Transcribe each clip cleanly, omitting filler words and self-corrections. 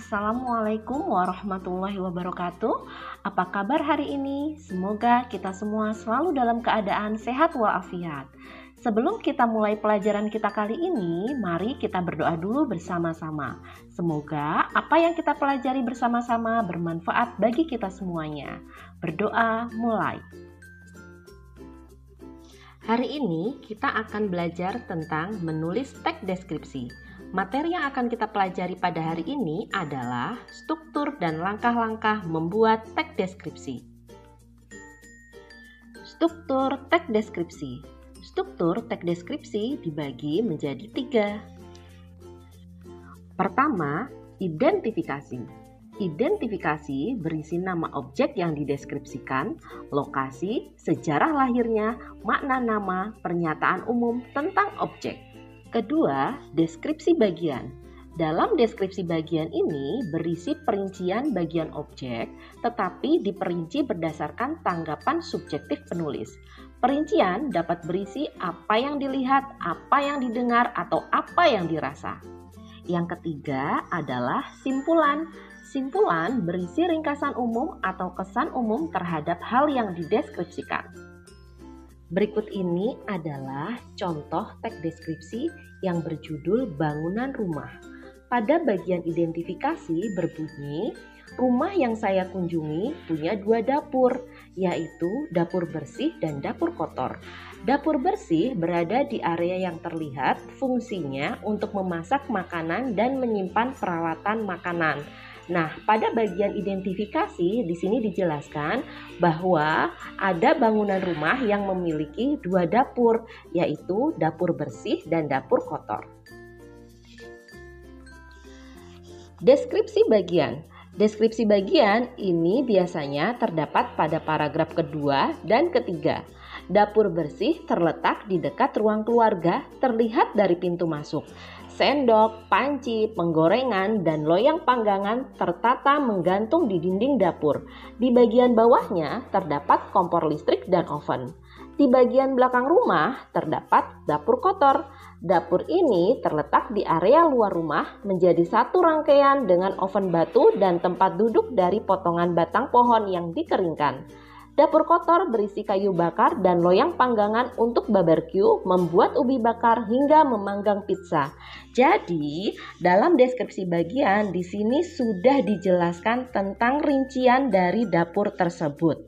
Assalamualaikum warahmatullahi wabarakatuh. Apa kabar hari ini? Semoga kita semua selalu dalam keadaan sehat walafiat. Sebelum kita mulai pelajaran kita kali ini, mari kita berdoa dulu bersama-sama. Semoga apa yang kita pelajari bersama-sama bermanfaat bagi kita semuanya. Berdoa mulai. Hari ini kita akan belajar tentang menulis teks deskripsi. Materi yang akan kita pelajari pada hari ini adalah struktur dan langkah-langkah membuat teks deskripsi. Struktur teks deskripsi. Struktur teks deskripsi dibagi menjadi 3. Pertama, identifikasi. Identifikasi berisi nama objek yang dideskripsikan, lokasi, sejarah lahirnya, makna nama, pernyataan umum tentang objek. Kedua, deskripsi bagian. Dalam deskripsi bagian ini berisi perincian bagian objek, tetapi diperinci berdasarkan tanggapan subjektif penulis. Perincian dapat berisi apa yang dilihat, apa yang didengar, atau apa yang dirasa. Yang ketiga adalah simpulan. Simpulan berisi ringkasan umum atau kesan umum terhadap hal yang dideskripsikan. Berikut ini adalah contoh teks deskripsi yang berjudul bangunan rumah. Pada bagian identifikasi berbunyi, rumah yang saya kunjungi punya 2 dapur, yaitu dapur bersih dan dapur kotor. Dapur bersih berada di area yang terlihat, fungsinya untuk memasak makanan dan menyimpan peralatan makanan. Nah, pada bagian identifikasi di sini dijelaskan bahwa ada bangunan rumah yang memiliki 2 dapur, yaitu dapur bersih dan dapur kotor. Deskripsi bagian. Deskripsi bagian ini biasanya terdapat pada paragraf kedua dan ketiga. Dapur bersih terletak di dekat ruang keluarga, terlihat dari pintu masuk. Sendok, panci, penggorengan, dan loyang panggangan tertata menggantung di dinding dapur. Di bagian bawahnya terdapat kompor listrik dan oven. Di bagian belakang rumah terdapat dapur kotor. Dapur ini terletak di area luar rumah menjadi satu rangkaian dengan oven batu dan tempat duduk dari potongan batang pohon yang dikeringkan. Dapur kotor berisi kayu bakar dan loyang panggangan untuk barbeque, membuat ubi bakar hingga memanggang pizza. Jadi, dalam deskripsi bagian di sini sudah dijelaskan tentang rincian dari dapur tersebut.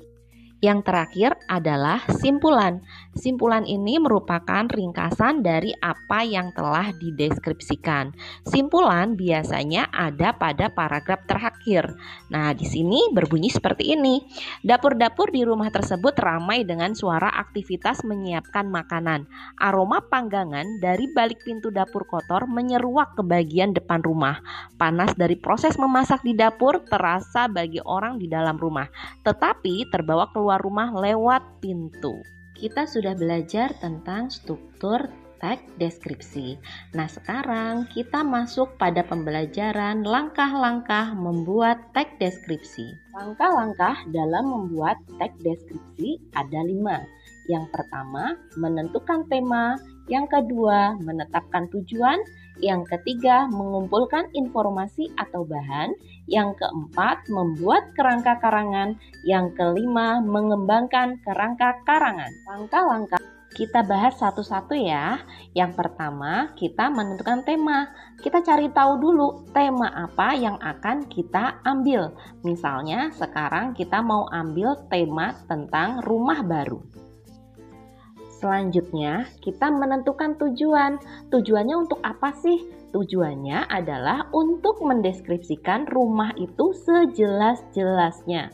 Yang terakhir adalah simpulan. Simpulan ini merupakan ringkasan dari apa yang telah dideskripsikan. Simpulan biasanya ada pada paragraf terakhir. Nah, di sini berbunyi seperti ini. Dapur-dapur di rumah tersebut ramai dengan suara aktivitas menyiapkan makanan. Aroma panggangan dari balik pintu dapur kotor menyeruak ke bagian depan rumah. Panas dari proses memasak di dapur terasa bagi orang di dalam rumah, tetapi terbawa keluar rumah lewat pintu. Kita sudah belajar tentang struktur teks deskripsi. Nah, sekarang kita masuk pada pembelajaran langkah-langkah membuat teks deskripsi. Langkah-langkah dalam membuat teks deskripsi ada 5. Yang pertama, menentukan tema. Yang kedua, menetapkan tujuan. Yang ketiga, mengumpulkan informasi atau bahan. Yang keempat, membuat kerangka karangan. Yang kelima, mengembangkan kerangka karangan. Langkah-langkah kita bahas satu-satu ya. Yang pertama, kita menentukan tema. Kita cari tahu dulu tema apa yang akan kita ambil. Misalnya, sekarang kita mau ambil tema tentang rumah baru. Selanjutnya, kita menentukan tujuan. Tujuannya untuk apa sih? Tujuannya adalah untuk mendeskripsikan rumah itu sejelas-jelasnya.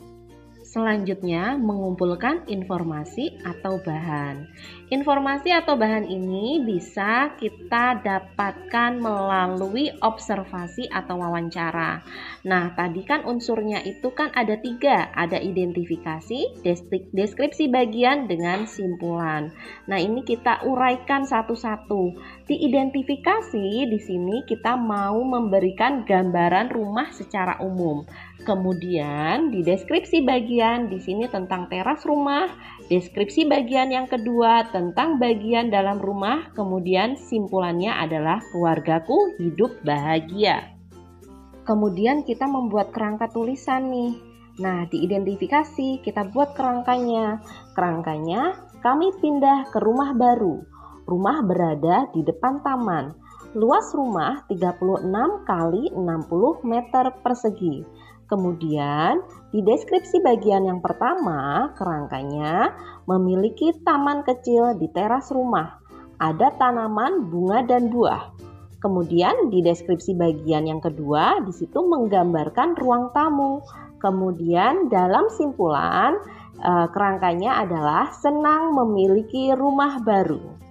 Selanjutnya, mengumpulkan informasi atau bahan. Informasi atau bahan ini bisa kita dapatkan melalui observasi atau wawancara. Nah, tadi kan unsurnya itu kan ada 3. Ada identifikasi, deskripsi bagian, dengan simpulan. Nah, ini kita uraikan satu-satu. Di identifikasi, di sini kita mau memberikan gambaran rumah secara umum. Kemudian di deskripsi bagian di sini tentang teras rumah, deskripsi bagian yang kedua tentang bagian dalam rumah, kemudian simpulannya adalah keluargaku hidup bahagia. Kemudian kita membuat kerangka tulisan nih. Nah, diidentifikasi, kita buat kerangkanya. Kerangkanya kami pindah ke rumah baru. Rumah berada di depan taman. Luas rumah 36 kali 60 meter persegi. Kemudian, di deskripsi bagian yang pertama, kerangkanya memiliki taman kecil di teras rumah. Ada tanaman, bunga, dan buah. Kemudian, di deskripsi bagian yang kedua, di situ menggambarkan ruang tamu. Kemudian, dalam simpulan, kerangkanya adalah senang memiliki rumah baru.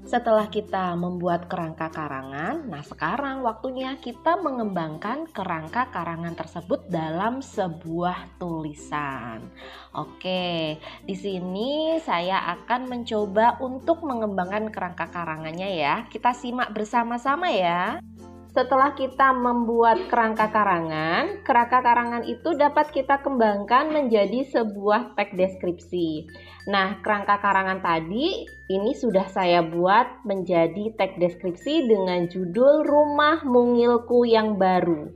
Setelah kita membuat kerangka karangan, nah sekarang waktunya kita mengembangkan kerangka karangan tersebut dalam sebuah tulisan. Oke, di sini saya akan mencoba untuk mengembangkan kerangka karangannya ya. Kita simak bersama-sama ya. Setelah kita membuat kerangka karangan itu dapat kita kembangkan menjadi sebuah teks deskripsi. Nah, kerangka karangan tadi ini sudah saya buat menjadi teks deskripsi dengan judul Rumah Mungilku yang Baru.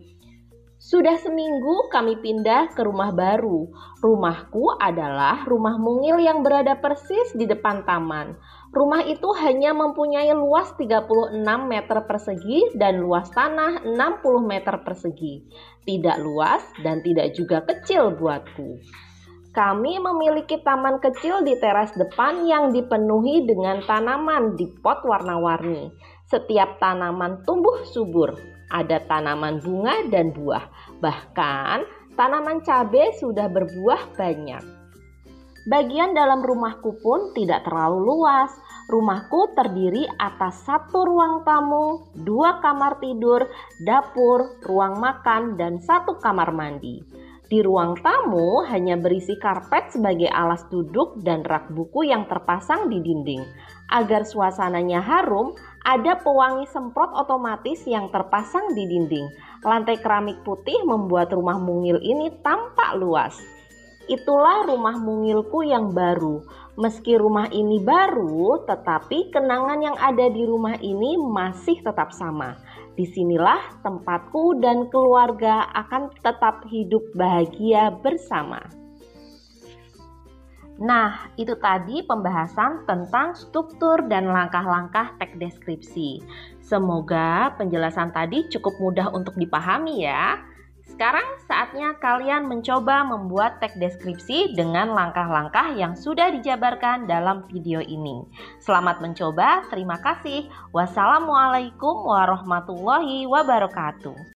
Sudah seminggu kami pindah ke rumah baru. Rumahku adalah rumah mungil yang berada persis di depan taman. Rumah itu hanya mempunyai luas 36 meter persegi dan luas tanah 60 meter persegi. Tidak luas dan tidak juga kecil buatku. Kami memiliki taman kecil di teras depan yang dipenuhi dengan tanaman di pot warna-warni. Setiap tanaman tumbuh subur. Ada tanaman bunga dan buah. Bahkan tanaman cabai sudah berbuah banyak. Bagian dalam rumahku pun tidak terlalu luas. Rumahku terdiri atas 1 ruang tamu, 2 kamar tidur, dapur, ruang makan, dan 1 kamar mandi. Di ruang tamu hanya berisi karpet sebagai alas duduk dan rak buku yang terpasang di dinding. Agar suasananya harum, ada pewangi semprot otomatis yang terpasang di dinding. Lantai keramik putih membuat rumah mungil ini tampak luas. Itulah rumah mungilku yang baru. Meski rumah ini baru, tetapi kenangan yang ada di rumah ini masih tetap sama. Disinilah tempatku dan keluarga akan tetap hidup bahagia bersama. Nah, itu tadi pembahasan tentang struktur dan langkah-langkah teks deskripsi. Semoga penjelasan tadi cukup mudah untuk dipahami ya. Sekarang saatnya kalian mencoba membuat teks deskripsi dengan langkah-langkah yang sudah dijabarkan dalam video ini. Selamat mencoba, terima kasih. Wassalamualaikum warahmatullahi wabarakatuh.